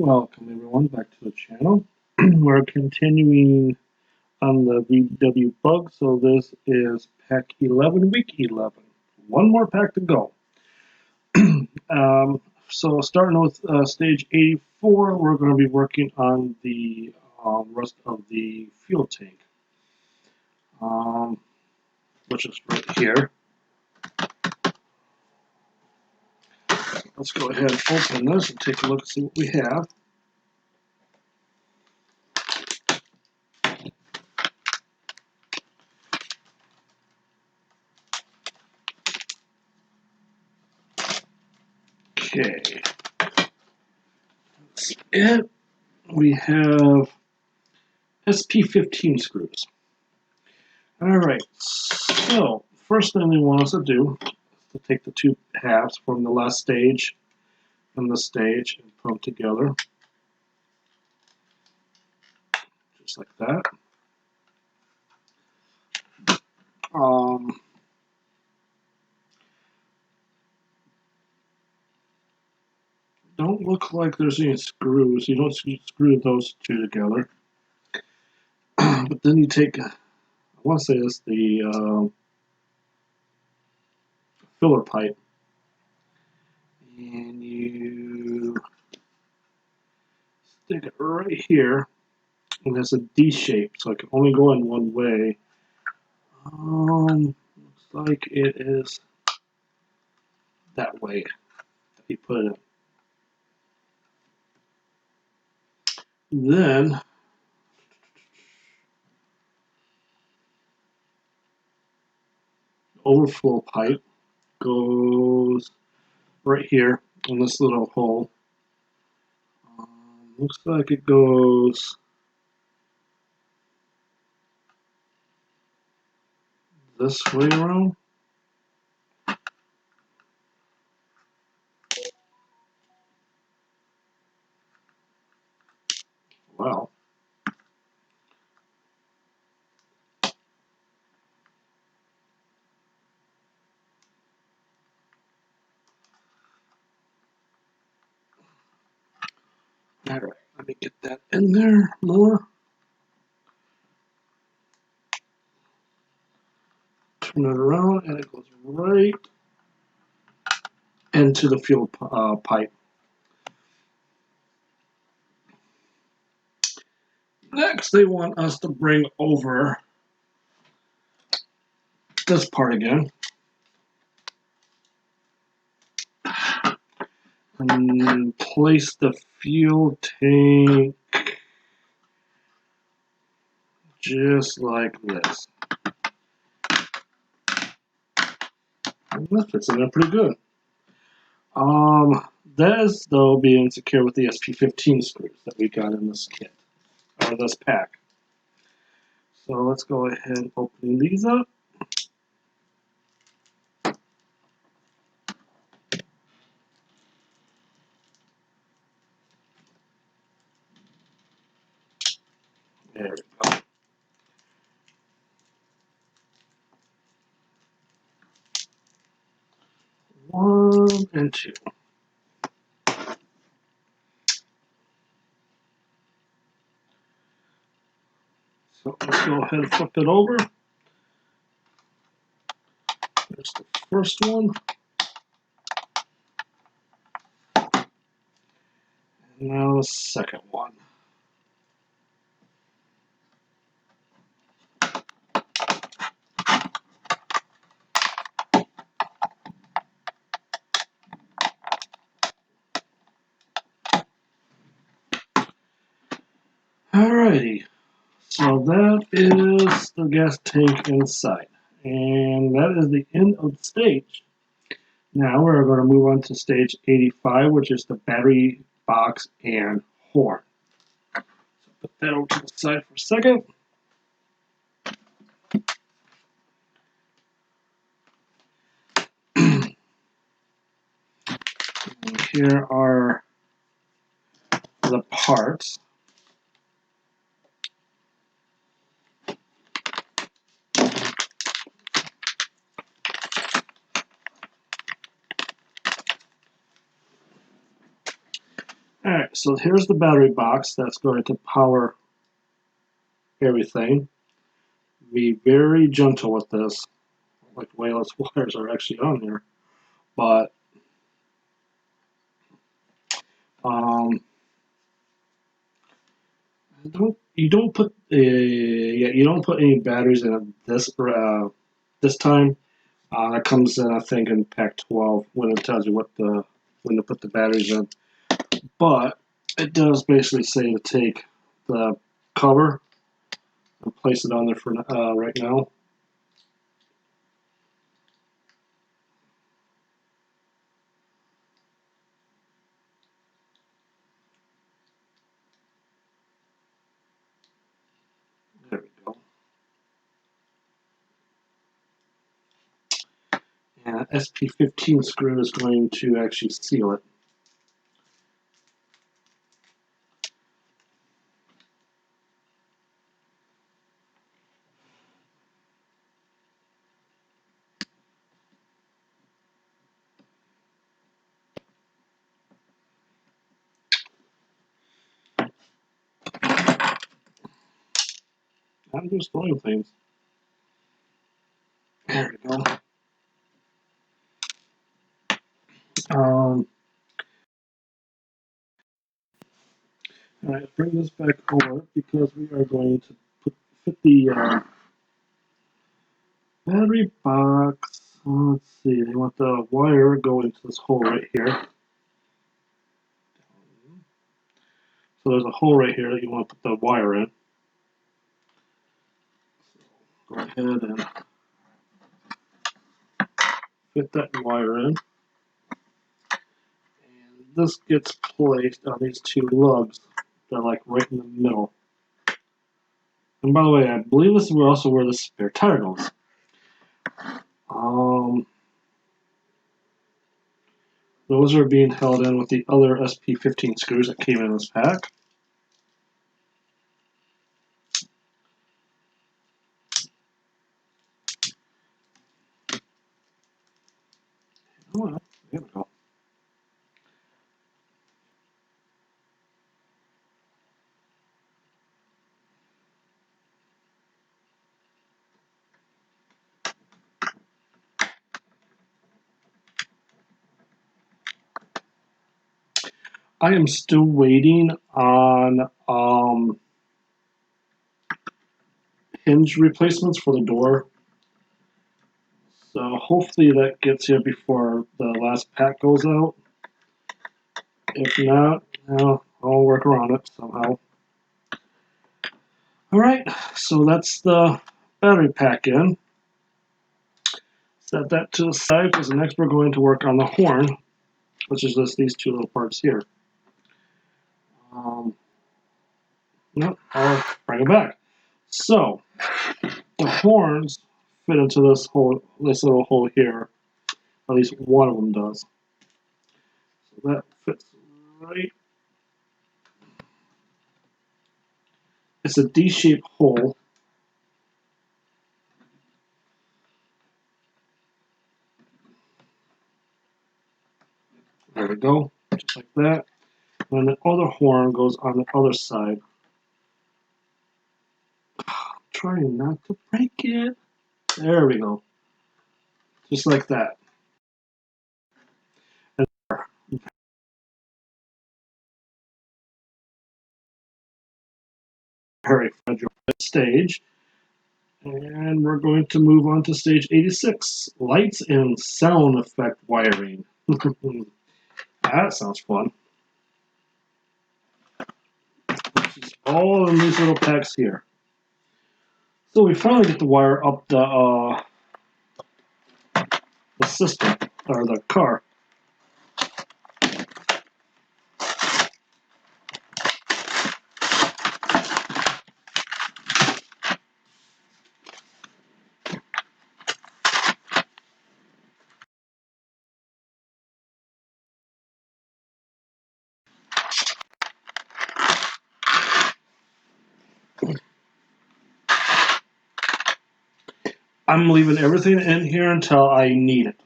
Welcome everyone back to the channel. We're continuing on the VW bug, so this is pack 11, week 11. One more pack to go. So starting with stage 84, we're going to be working on the rest of the fuel tank, which is right here. Let's go ahead and open this and take a look and see what we have. Okay, that's it. We have SP15 screws. Alright, so first thing they want us to do is to take the two halves from the last stage and this stage and put them together. Just like that. Don't look like there's any screws. You don't screw those two together. But then you take, I want to say this, the filler pipe, and you stick it right here, and it's a D shape, so it can only go in one way. Looks like it is that way that you put it in. Then overflow pipe goes right here in this little hole. Looks like it goes this way around. Wow. Alright, let me get that in there more. Turn it around and it goes right into the fuel pipe. Next, they want us to bring over this part again and place the fuel tank just like this. And that fits in there pretty good. That is, though, being secure with the SP15 screws that we got in this kit, or this pack. So let's go ahead and open these up. There we go. One and two. So let's go ahead and flip it over. There's the first one. And now the second one. Alrighty, so that is the gas tank inside. And that is the end of the stage. Now we're going to move on to stage 85, which is the battery box and horn. So put that over to the side for a second. And here are the parts. Alright, so here's the battery box that's going to power everything. Be very gentle with this. Like the way those wires are actually on there. But um, you don't put you don't put any batteries in this time. That comes in, I think, in pack 12 when it tells you when to put the batteries in. But it does basically say to take the cover and place it on there for right now. There we go. And SP15 screw is going to actually seal it. I'm just throwing things. There we go. All right, bring this back over because we are going to fit the battery box. Let's see, they want the wire go into this hole right here. So there's a hole right here that you want to put the wire in. So go ahead and fit that wire in. And this gets placed on these two lugs. They're like right in the middle. And by the way, I believe this is also where the spare tire goes. Those are being held in with the other SP15 screws that came in this pack. Oh, there we go. I am still waiting on hinge replacements for the door. So hopefully that gets here before the last pack goes out. If not, I'll work around it somehow. Alright, so that's the battery pack in. Set that to the side because next we're going to work on the horn, which is just these two little parts here. No, I'll bring it back. So the horns fit into this little hole here. At least one of them does. So that fits right. It's a D-shaped hole. There we go, just like that. And the other horn goes on the other side. Trying not to break it. There we go. Just like that. And very fragile stage. And we're going to move on to stage 86. Lights and sound effect wiring. That sounds fun. All in these little packs here. So we finally get the wire up the system, or the car. I'm leaving everything in here until I need it.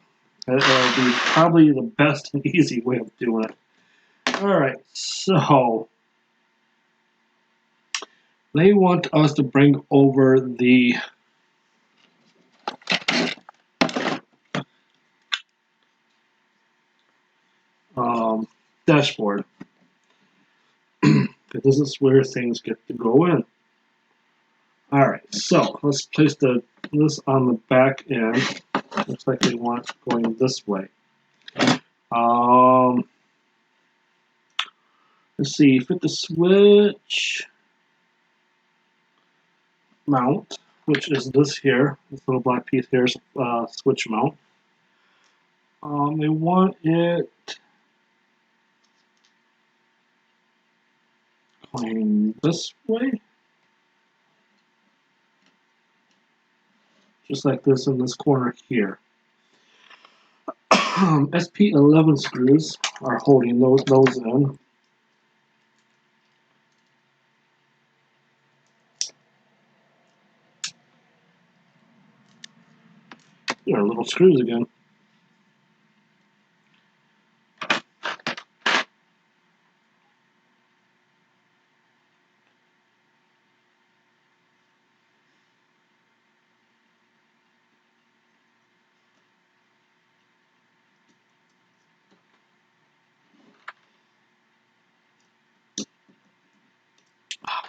It'll be probably the best and easy way of doing it. Alright, so they want us to bring over the dashboard. Because this is where things get to go in. Alright, so let's place this on the back end. Looks like they want it going this way. Let's see, fit the switch mount, which is this here. This little black piece here is switch mount. They want it going this way. Just like this in this corner here. SP11 screws are holding those in. There are little screws again.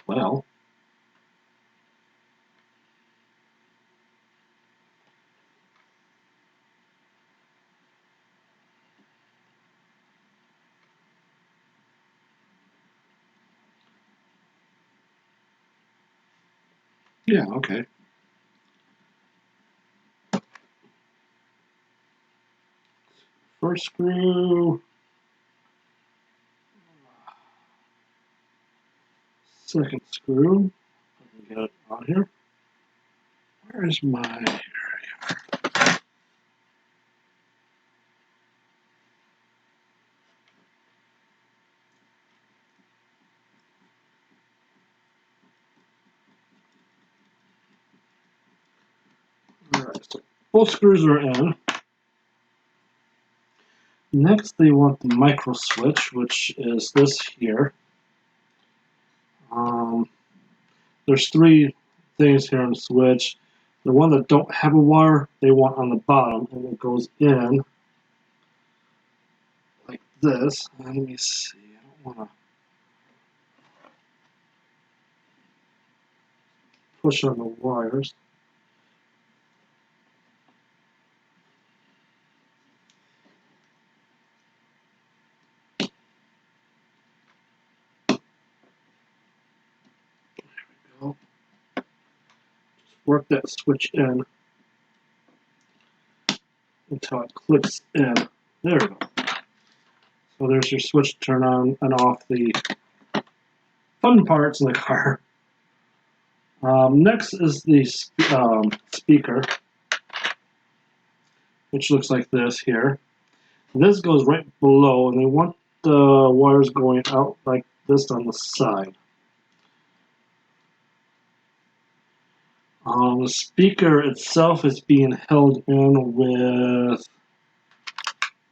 Well, yeah, okay. First screw. Second screw. Let me get it on here. Where's my... Alright, so both screws are in. Next, they want the micro switch, which is this here. There's three things here on the switch. The one that don't have a wire, they want on the bottom, and it goes in like this. Let me see. I don't want to push on the wires. Go. Just work that switch in until it clicks in. There we go. So there's your switch to turn on and off the fun parts of the car. Next is the speaker, which looks like this here. This goes right below, and they want the wires going out like this on the side. The speaker itself is being held in with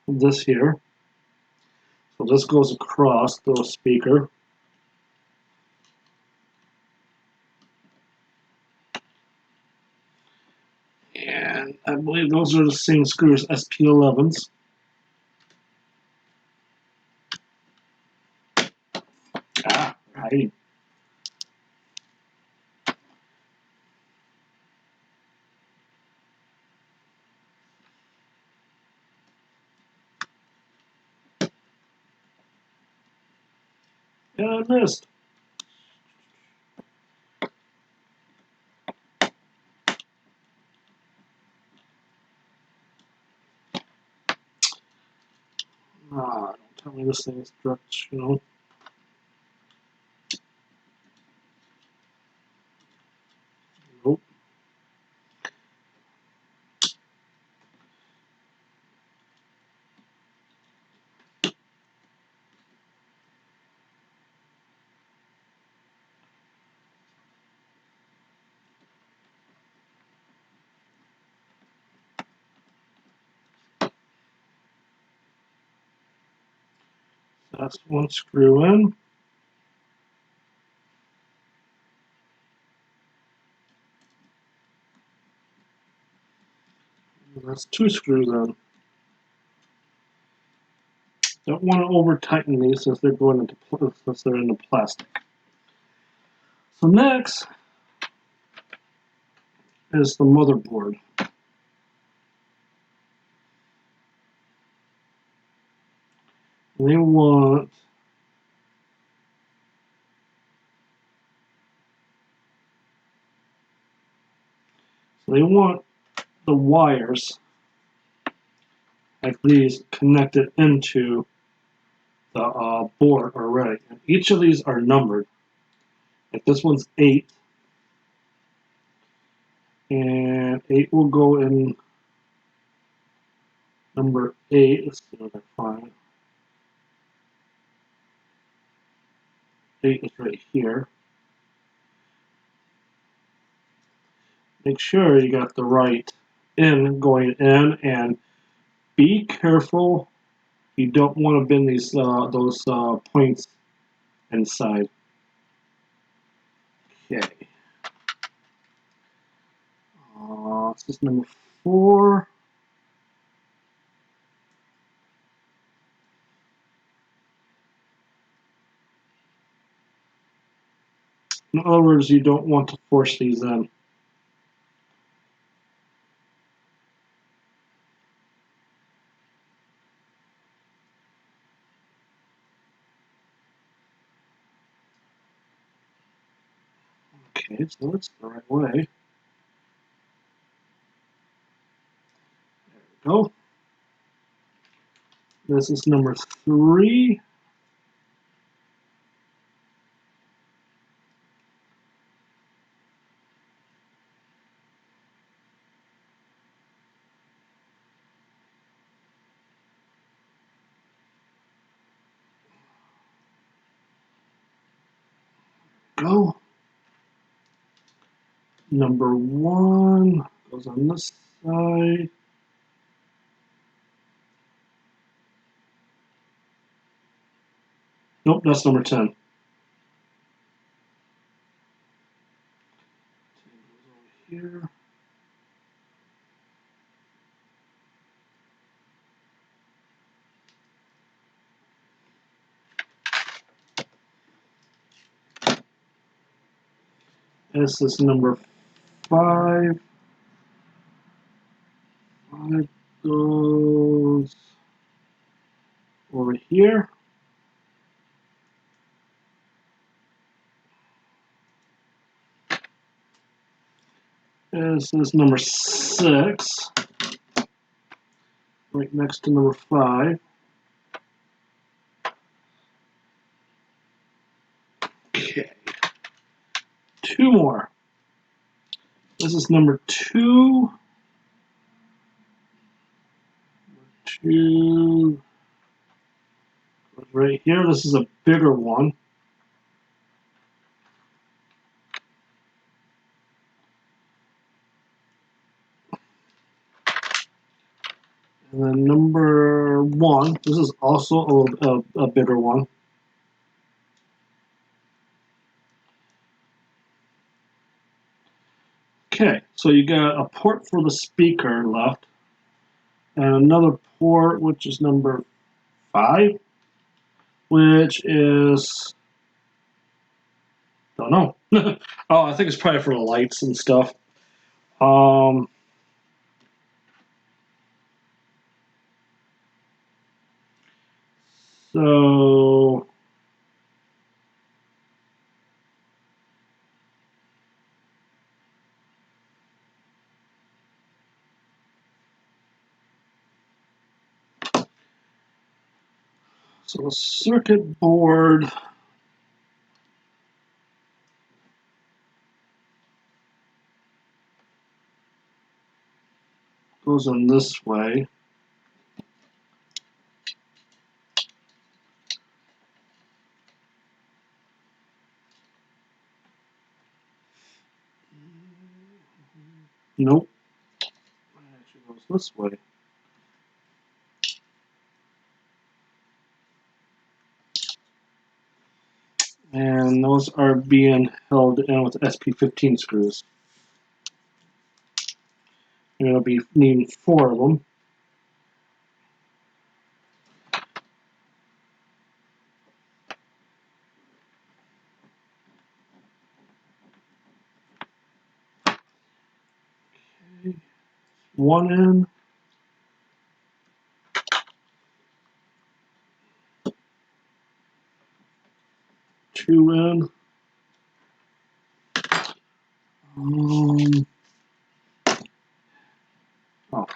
this here. So this goes across the speaker. And I believe those are the same screws, SP11s. Ah, right. And I missed. Ah, don't tell me this thing is directional. Nope. That's one screw in. That's two screws in. Don't want to over tighten these since they're going into since they're into plastic. So next is the motherboard. They want the wires like these connected into the board already. And each of these are numbered. Like this one's 8. And 8 will go in number 8. Let's see what I find. 8 is right here. Make sure you got the right in going in, and be careful. You don't want to bend these those points inside. Okay. This is number 4. In other words, you don't want to force these in. Okay, so that's the right way. There we go. This is number 3. Go. Number 1 goes on this side. Nope, that's number 10. 10 goes over here. This is number 5. 5 goes over here. This is number 6. Right next to number 5. Okay. 2 more. This is number 2. 2 goes right here. This is a bigger one. And then number 1. This is also a bigger one. Okay, so you got a port for the speaker left, and another port which is number 5, which is, don't know. Oh, I think it's probably for the lights and stuff. So the circuit board goes in this way. Nope. It actually goes this way. And those are being held in with SP15 screws. You're going to be needing 4 of them. Okay. 1 in. 2 in. Oh.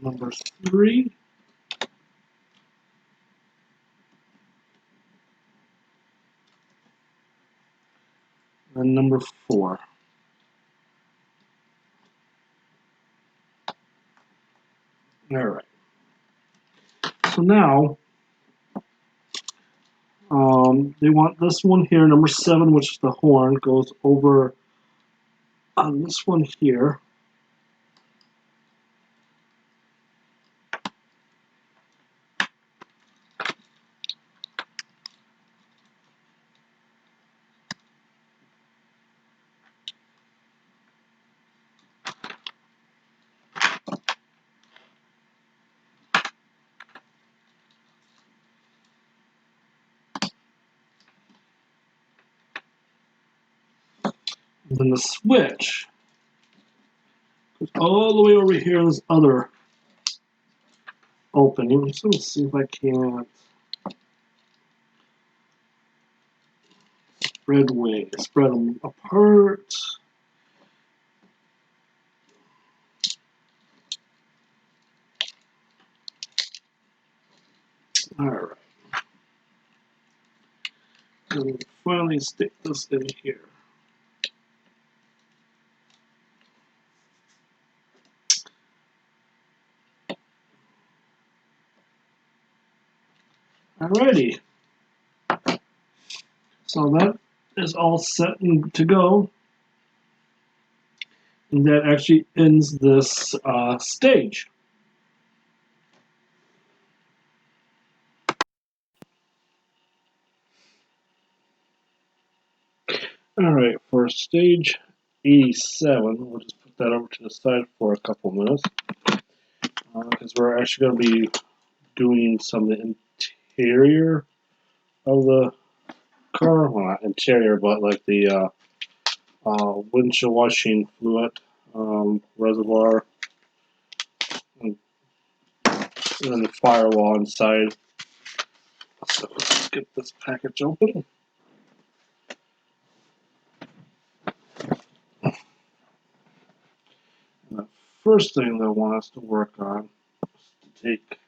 Number 3. And number 4. Alright. So now, they want this one here, number 7, which is the horn, goes over on this one here. And then the switch goes all the way over here in this other opening. So let me see if I can spread them apart. Alright. And finally stick this in here. Alrighty. So that is all set and to go. And that actually ends this stage. Alright, for stage 87, we'll just put that over to the side for a couple minutes. Because we're actually going to be doing some of the interior of the car. Well, not interior, but like the windshield washing fluid reservoir. And then the firewall inside. So let's get this package open. And the first thing they want us to work on is to take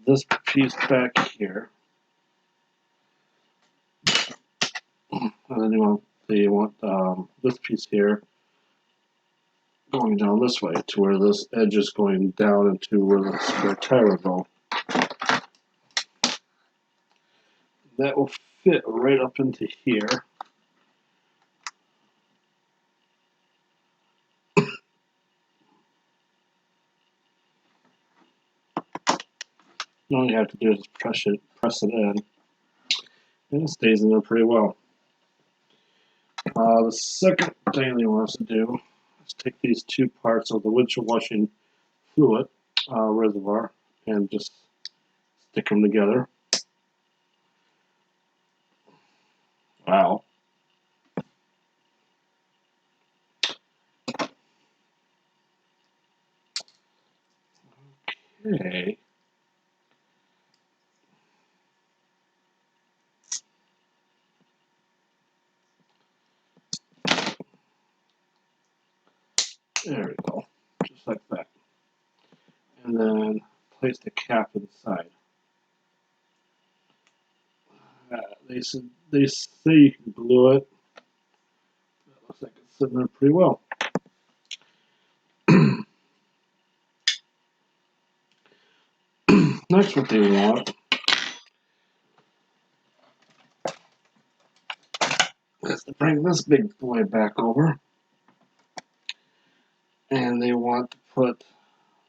this piece back here. And then they want this piece here going down this way to where this edge is going down into where the spare tire will go. That will fit right up into here. All you have to do is press it in, and it stays in there pretty well. The second thing they want us to do is take these 2 parts of the windshield washing fluid reservoir and just stick them together. Wow. Okay. There we go. Just like that. And then place the cap inside. They say you can glue it. like it's sitting there pretty well. Next, what they want is to bring this big boy back over, and they want to put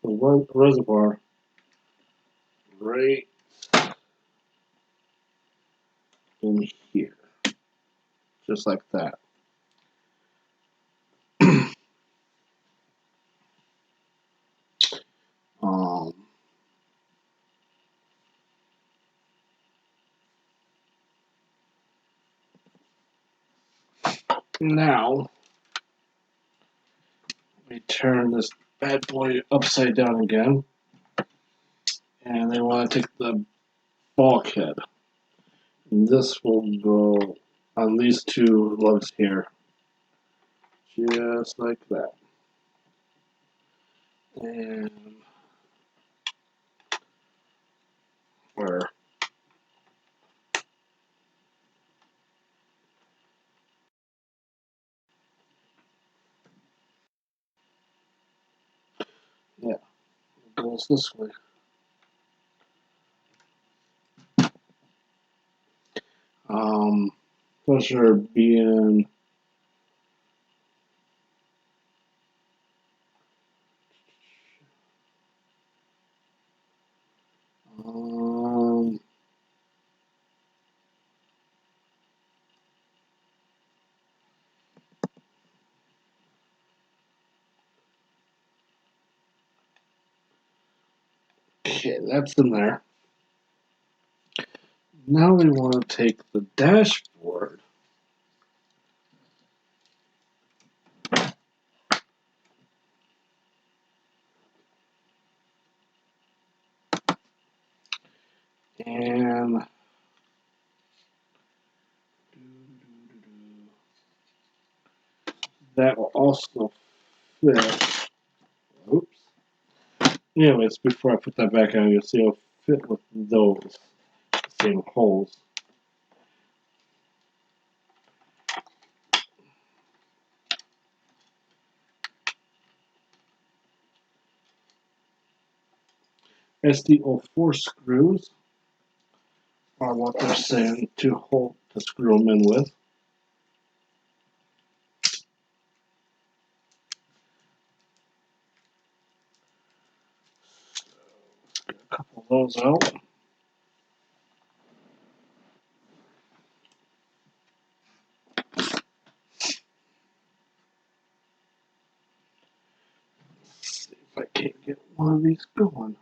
the reservoir right in here, just like that. um, Now we turn this bad boy upside down again, and they want to take the bulkhead, and this will go on these two lugs here, just like that. And where? Yeah, it goes this way. Pleasure being um, okay, that's in there. Now we want to take the dashboard and that will also fit. Oops. Anyways, before I put that back on, you'll see it'll fit with those same holes. SD04 screws are what they're saying to screw them in with. Get a couple of those out. See if I can't get one of these going.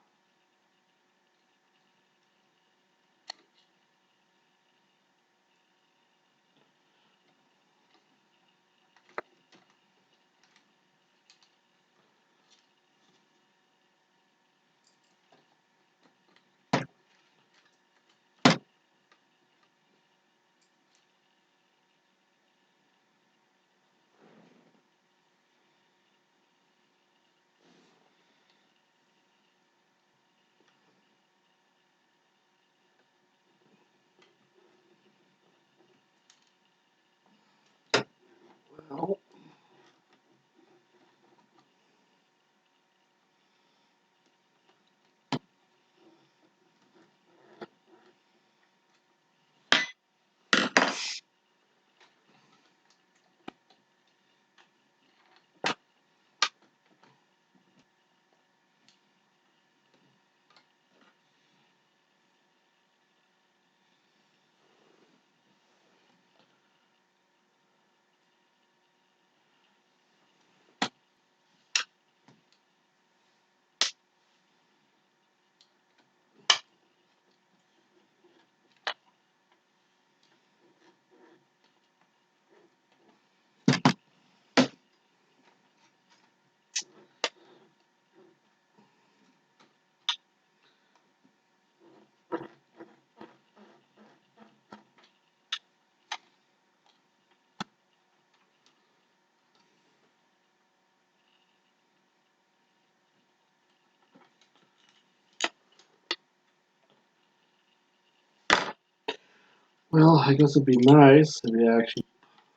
Well, I guess it'd be nice if you actually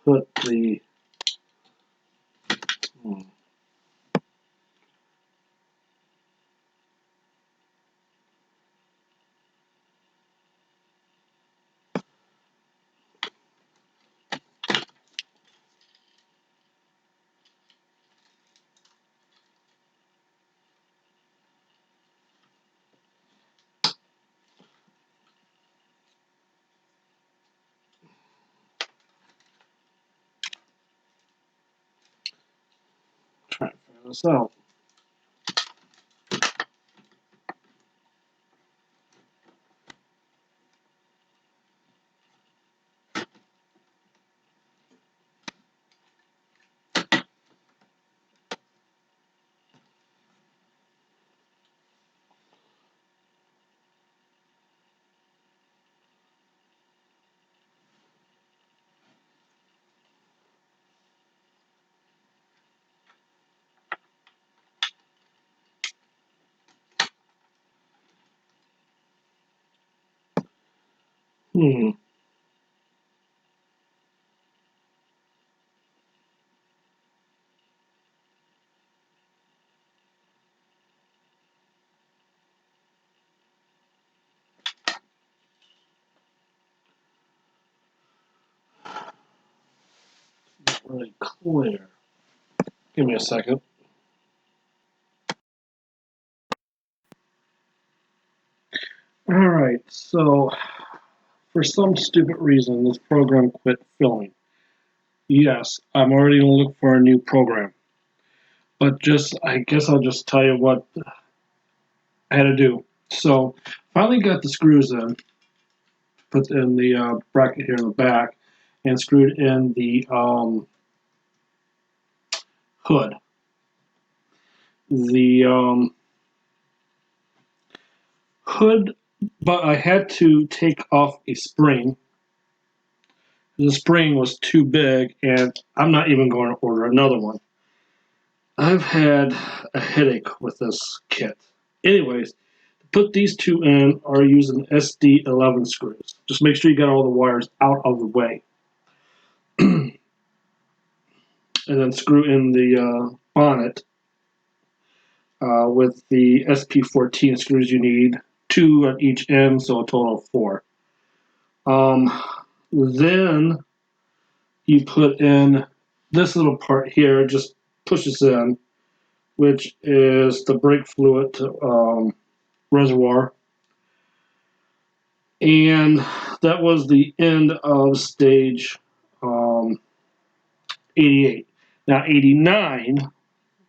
put the Hmm. Try to figure this out. Hmm. Not really clear. Give me a second. Alright, so for some stupid reason, this program quit filling. Yes, I'm already going to look for a new program. But I guess I'll just tell you what I had to do. So, finally got the screws in, put in the bracket here in the back, and screwed in the hood. The hood, but I had to take off a spring. The spring was too big, and I'm not even going to order another one. I've had a headache with this kit. Anyways, to put these two in are using SD11 screws. Just make sure you got all the wires out of the way. And then screw in the bonnet with the SP14 screws you need, 2 at each end, so a total of 4. Then you put in this little part here, just pushes in, which is the brake fluid reservoir. And that was the end of stage 88. Now, 89,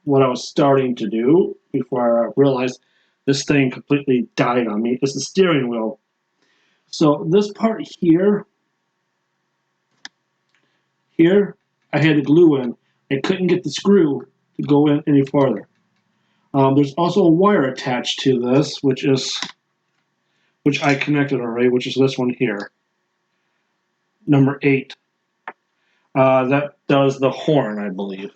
what I was starting to do before I realized this thing completely died on me, is the steering wheel. So this part here, I had to glue in. I couldn't get the screw to go in any farther. There's also a wire attached to this, which I connected already, which is this one here, number 8. That does the horn, I believe.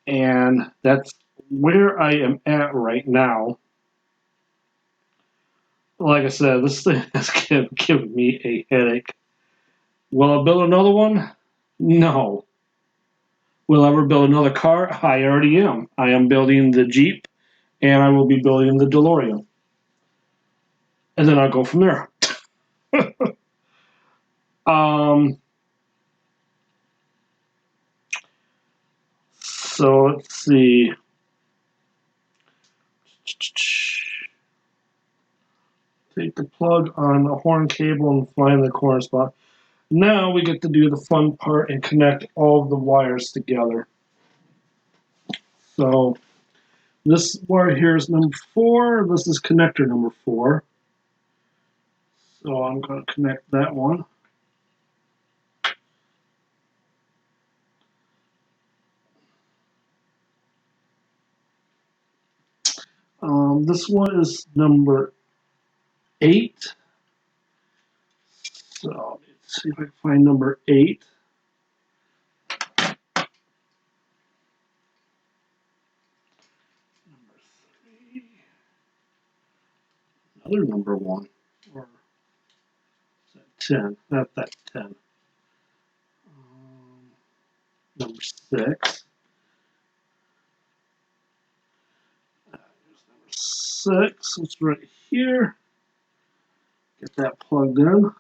And that's where I am at right now. Like I said, this thing has given me a headache. Will I build another one? No. Will I ever build another car? I already am. I am building the Jeep, and I will be building the DeLorean. And then I'll go from there. um, so let's see. Take the plug on the horn cable and find the corner spot. Now we get to do the fun part and connect all of the wires together. So this wire here is number 4. This is connector number 4. So I'm going to connect that one. This one is number 8. So let's see if I can find number 8. Number 3. Another number 1. Or is that 10? Not that 10. number 6. Number 6, it's right here. Get that plugged in.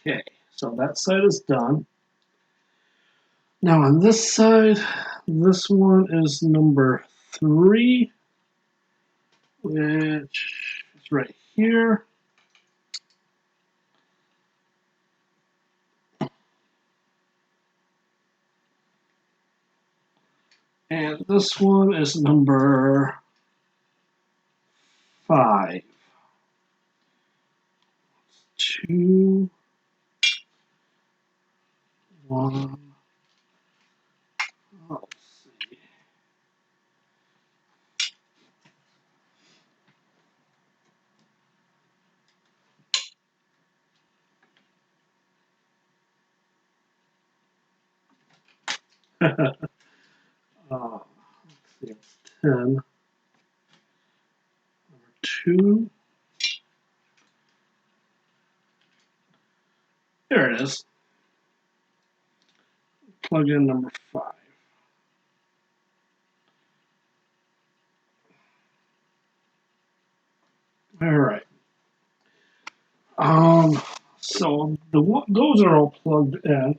Okay, so that side is done. Now on this side, this one is number 3, which is right here. And this one is number 5. 2, 1. Let's see. Let's see, it's 10. Number 2. There it is. Plug in number 5. All right. So those are all plugged in.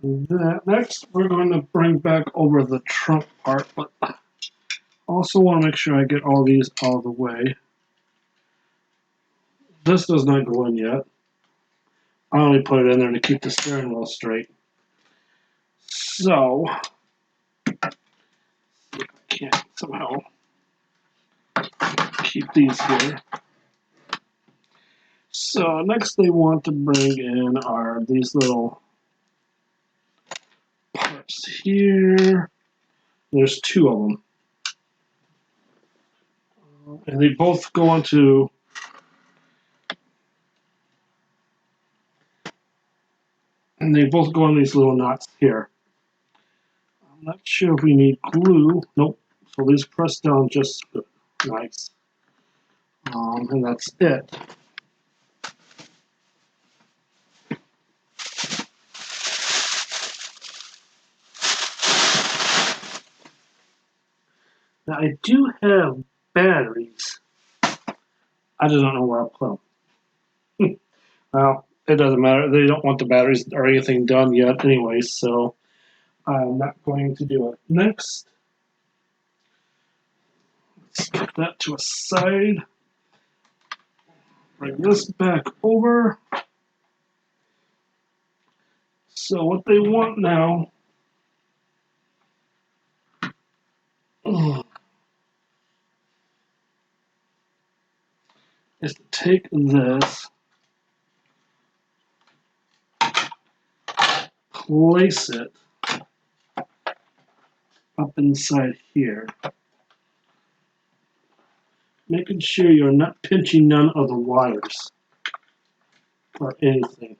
Next, we're going to bring back over the trunk part, but also want to make sure I get all these out of the way. This does not go in yet. I only put it in there to keep the steering wheel straight. So, see if I can't somehow keep these here. So next they want to bring in are these little parts here. There's 2 of them. And they both go into these little knots here. I'm not sure if we need glue. Nope. So these press down just good. Nice. And that's it. Now I do have batteries. I just don't know where I'll put them. Well, it doesn't matter. They don't want the batteries or anything done yet anyway, so I'm not going to do it. Next, let's put that to a side. Bring this back over. So what they want now is to take this, place it up inside here, making sure you're not pinching none of the wires or anything.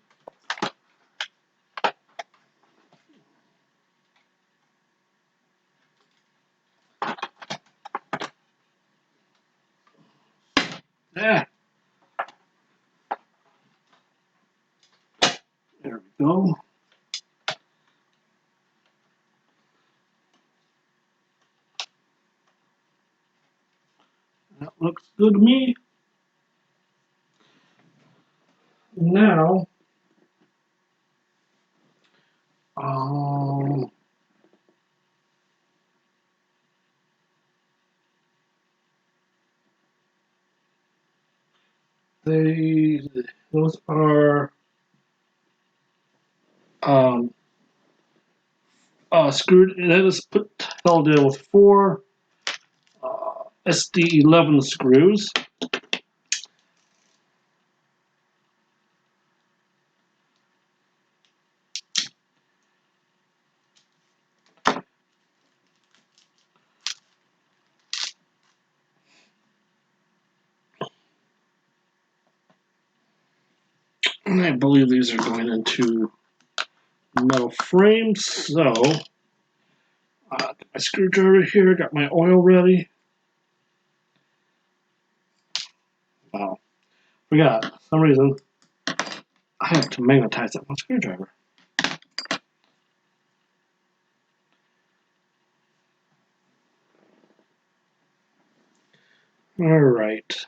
Yeah. There we go. That looks good to me. Now, um, those are um, screwed. That is held in with 4 SD11 screws. And I believe these are going into metal frame. So, got my screwdriver here, got my oil ready. Wow, forgot. For some reason, I have to magnetize that one screwdriver. All right.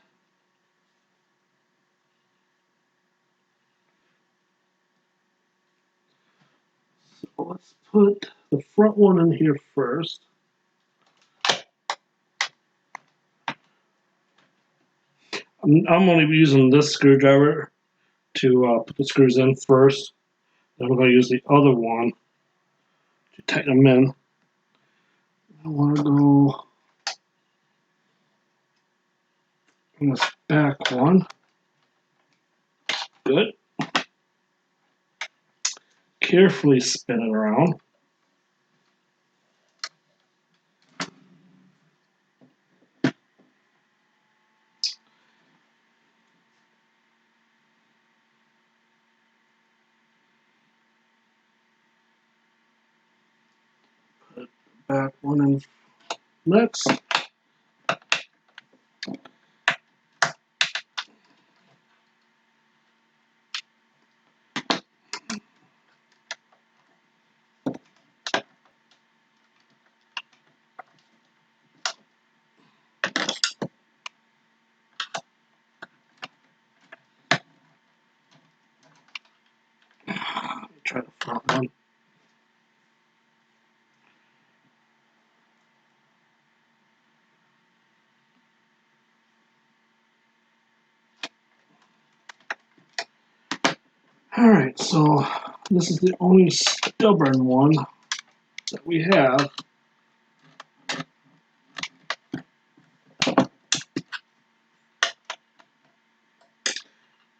So let's put the front one in here first. I'm only using this screwdriver to put the screws in first. Then we're going to use the other one to tighten them in. I want to go on this back one. Good. Carefully spin it around. Put the back one in next. Try the front one. Alright, so this is the only stubborn one that we have.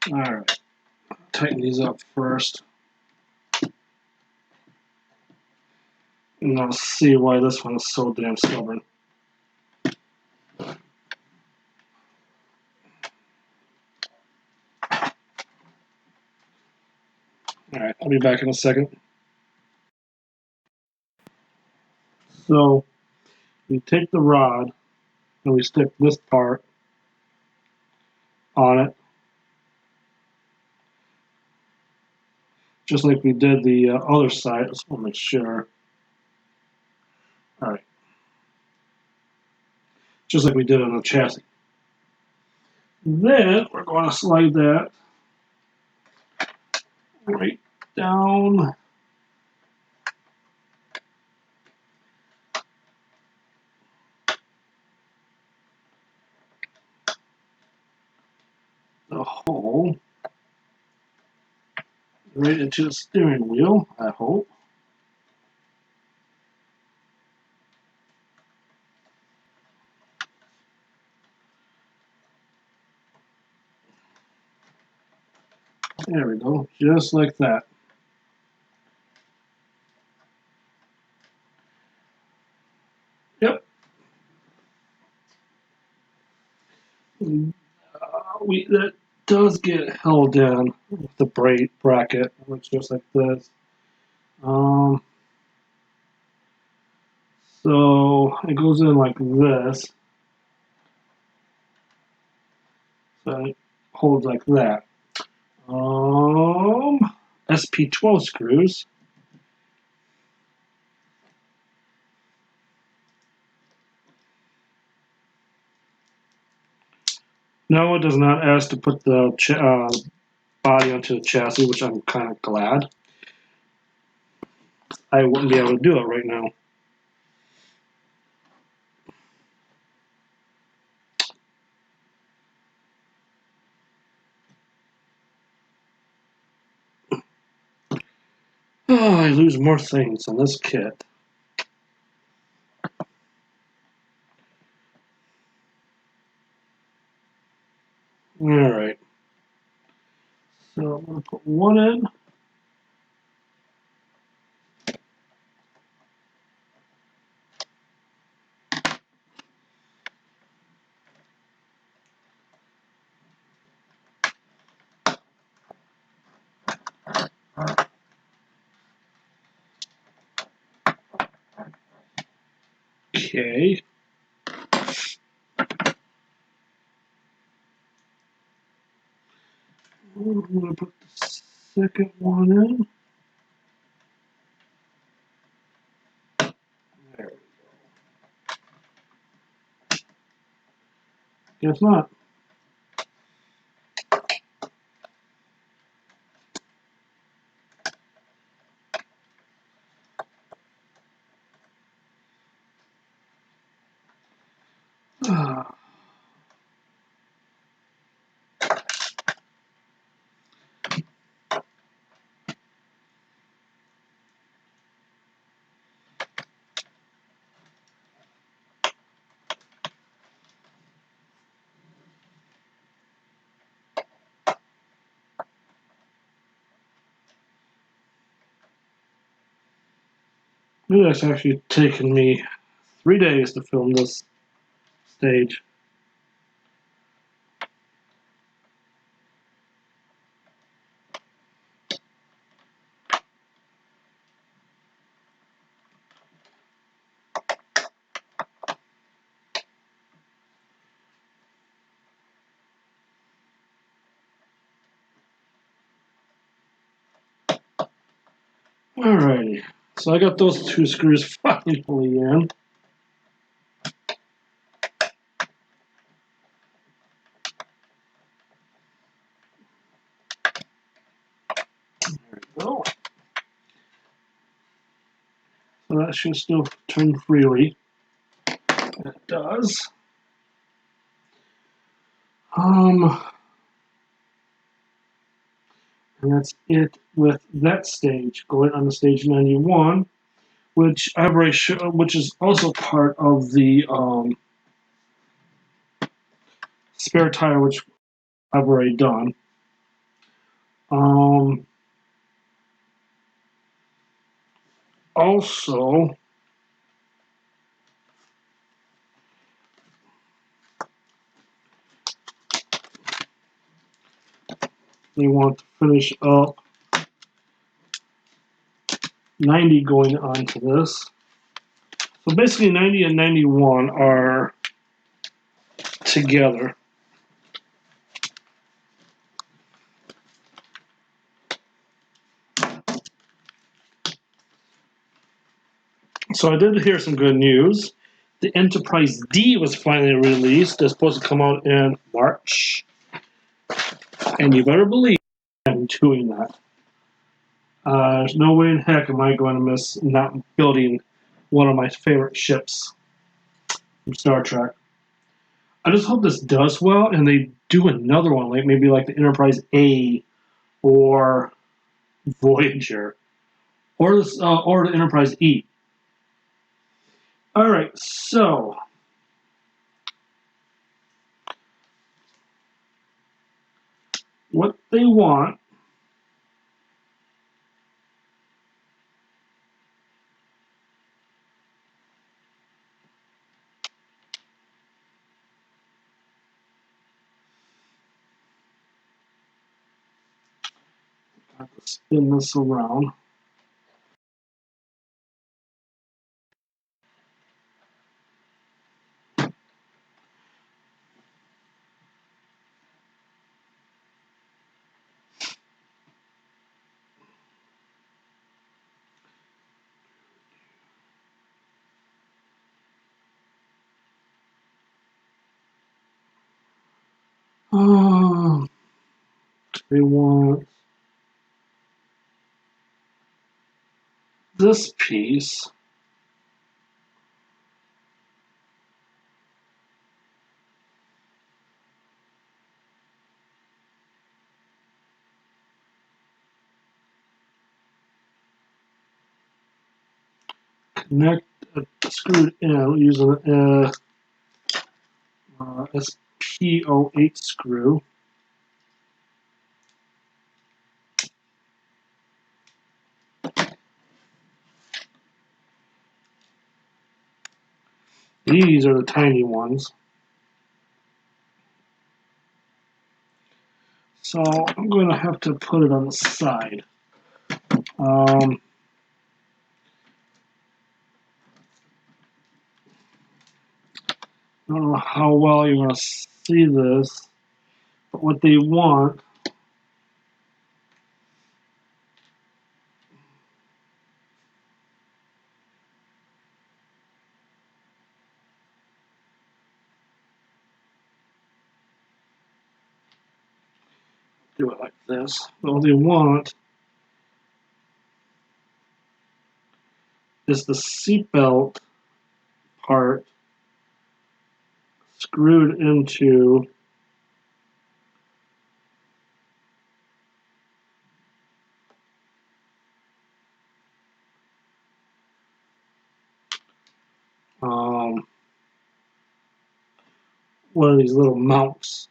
Alright, tighten these up first. And I'll see why this one is so damn stubborn. Alright, I'll be back in a second. So, we take the rod and we stick this part on it, just like we did the other side. Just want to make sure. Alright. Just like we did on the chassis. Then we're going to slide that right down the hole, right into the steering wheel, I hope. There we go, just like that. Yep. That does get held in with the bracket. It looks just like this. So it goes in like this. So it holds like that. SP12 screws. No, it does not ask to put the body onto the chassis, which I'm kind of glad. I wouldn't be able to do it right now. Oh, I lose more things in this kit. Alright. So I'm going to put one in. Okay. I'm going to put the second one in. There we go. Guess not. It's actually taken me 3 days to film this stage. Alrighty, so I got those 2 screws finally in. There we go. So that should still turn freely. It does. And that's it with that stage. Going on to stage 91, which I've already which is also part of the spare tire, which I've already done. Also, they want to finish up 90 going on to this. So basically 90 and 91 are together. So I did hear some good news. The Enterprise D was finally released. It's supposed to come out in March. And you better believe I'm doing that. There's no way in heck am I going to miss not building one of my favorite ships from Star Trek. I just hope this does well and they do another one, like maybe like the Enterprise A or Voyager or the Enterprise E. All right, so what they want I have to spin this around. They want this piece. Connect screwed in using a SPO8 screw. These are the tiny ones. So I'm going to have to put it on the side. I don't know how well you're going to see this, but what they want do it like this. What they want is the seatbelt part screwed into um, one of these little mounts.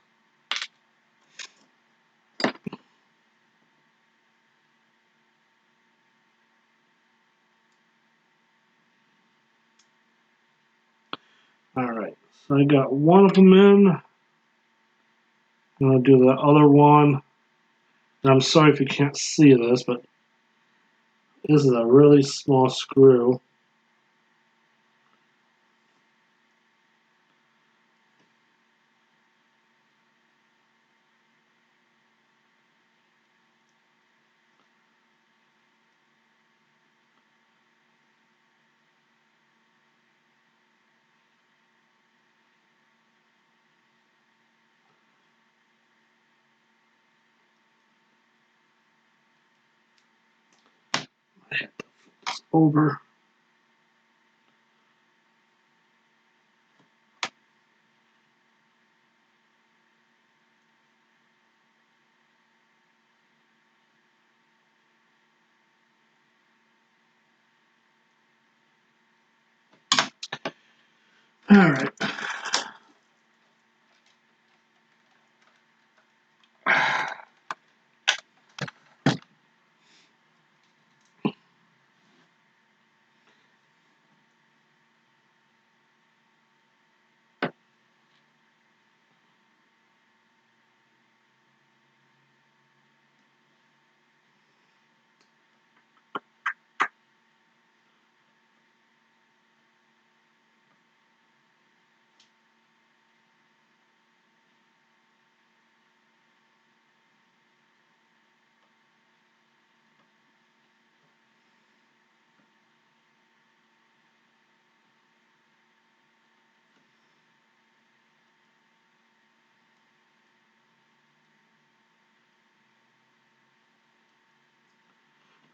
Alright, so I got one of them in. I'm going to do the other one. And I'm sorry if you can't see this, but this is a really small screw. I have to flip this over. Alright.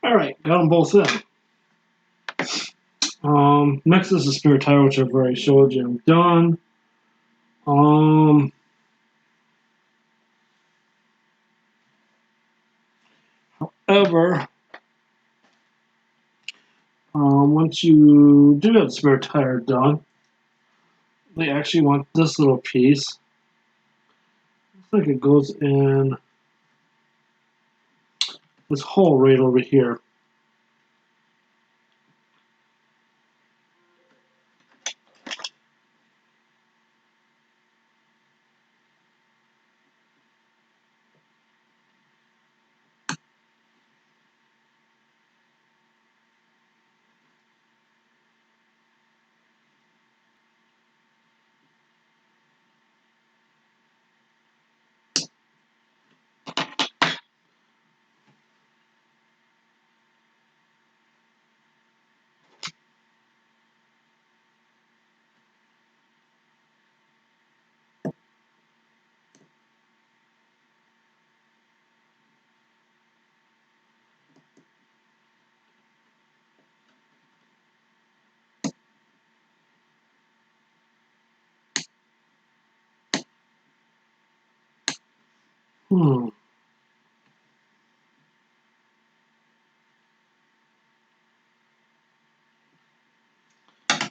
Alright, got them both in. Next is the spare tire, which I've already showed you. I'm done. However, once you do have the spare tire done, they actually want this little piece. Looks like it goes in this hole right over here.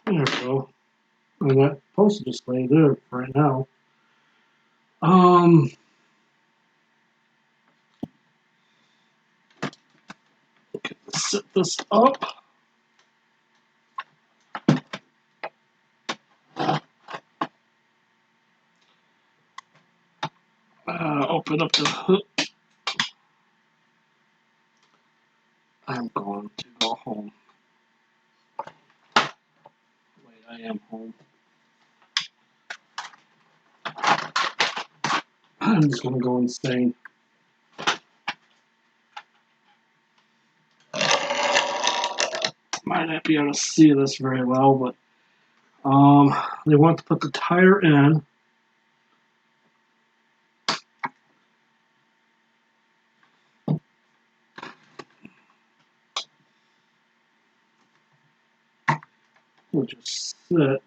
There we go. And that post just lay there right now. Okay, let's set this up. Open up the hood. I'm going to go home. Wait, I am home. I'm just going to go insane. Might not be able to see this very well, but they want to put the tire in. We'll just sit.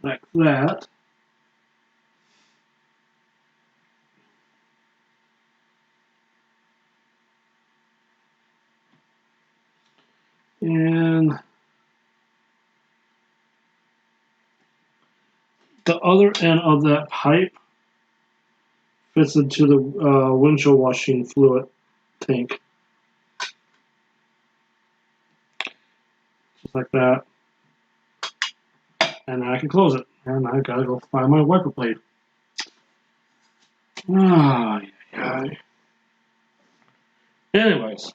Like that. And the other end of that pipe fits into the windshield washing fluid tank. Just like that. And I can close it. And I gotta go find my wiper blade. Ah, yeah. Anyways.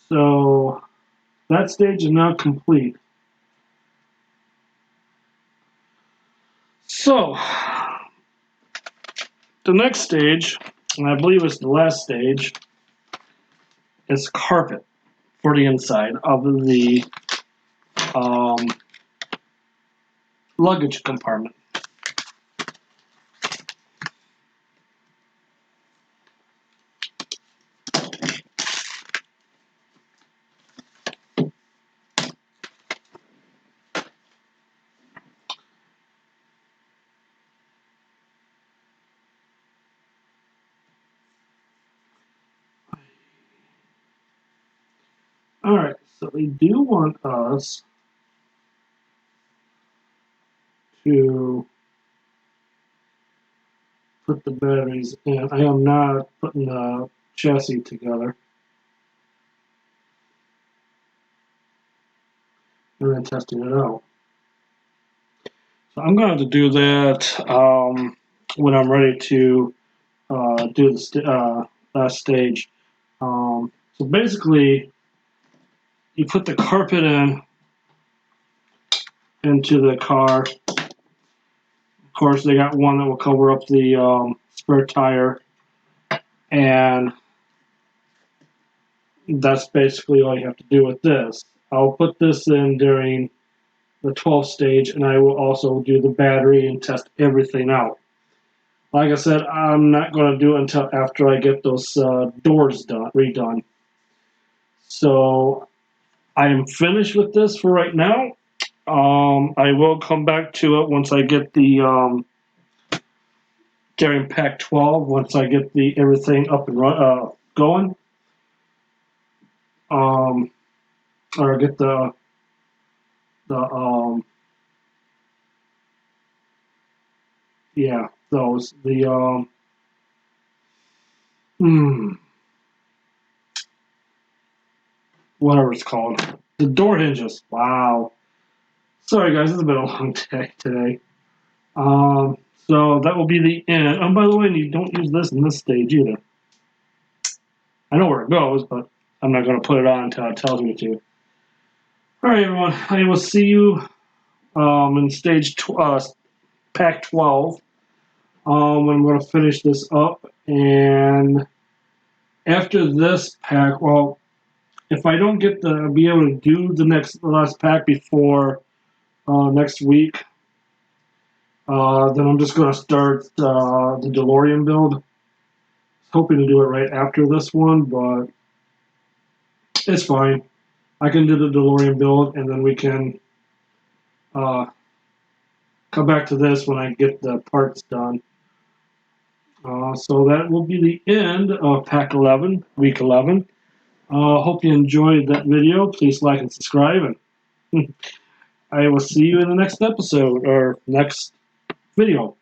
So that stage is now complete. So the next stage, and I believe it's the last stage, is carpet for the inside of the luggage compartment. Alright, so they do want us to put the batteries in. I am not putting the chassis together. And then testing it out. So I'm going to have to do that when I'm ready to do the last stage. So basically, you put the carpet into the car. Of course, they got one that will cover up the spare tire, and that's basically all you have to do with this. I'll put this in during the 12th stage, and I will also do the battery and test everything out. Like I said, I'm not going to do it until after I get those doors redone. So I am finished with this for right now. I will come back to it once I get the during pack 12, once I get the everything up and going. Or get the yeah, those whatever it's called, the door hinges. Wow, sorry guys, it's been a long day today. So that will be the end. Oh, by the way, you don't use this in this stage either. I know where it goes, but I'm not going to put it on until it tells me to. All right, everyone. I will see you in stage pack 12. I'm going to finish this up, and after this pack, well, if I don't get to be able to do the last pack before next week, then I'm just going to start the DeLorean build. Hoping to do it right after this one, but it's fine. I can do the DeLorean build, and then we can come back to this when I get the parts done. So that will be the end of pack 11, week 11. Hope you enjoyed that video. Please like and subscribe, and I will see you in the next episode or next video.